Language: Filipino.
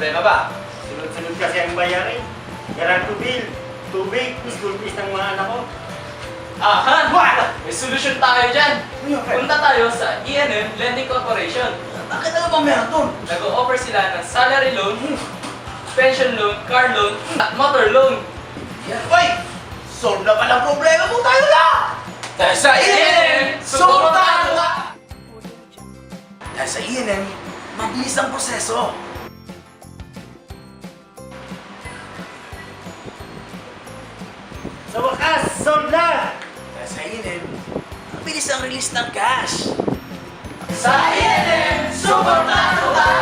problema ba? Sunod-sunod kasi ang bayarin. Garanto bill, tubig, school fees ng mga anak ko. Aha! May solusyon tayo dyan! Punta tayo sa E&M Lending Corporation. Bakit ano bang meron doon? Nag-o-offer sila ng salary loan, pension loan, car loan, at motor loan. Hoy! Solve na palang problema mo tayo na! Dahil sa E&M, suportahan ka! Dahil sa E&M, mabilis ang proseso. Sa wakas, sold na! Dahil sa E&M, mabilis ang release ng cash. Sa E&M, suportahan ka!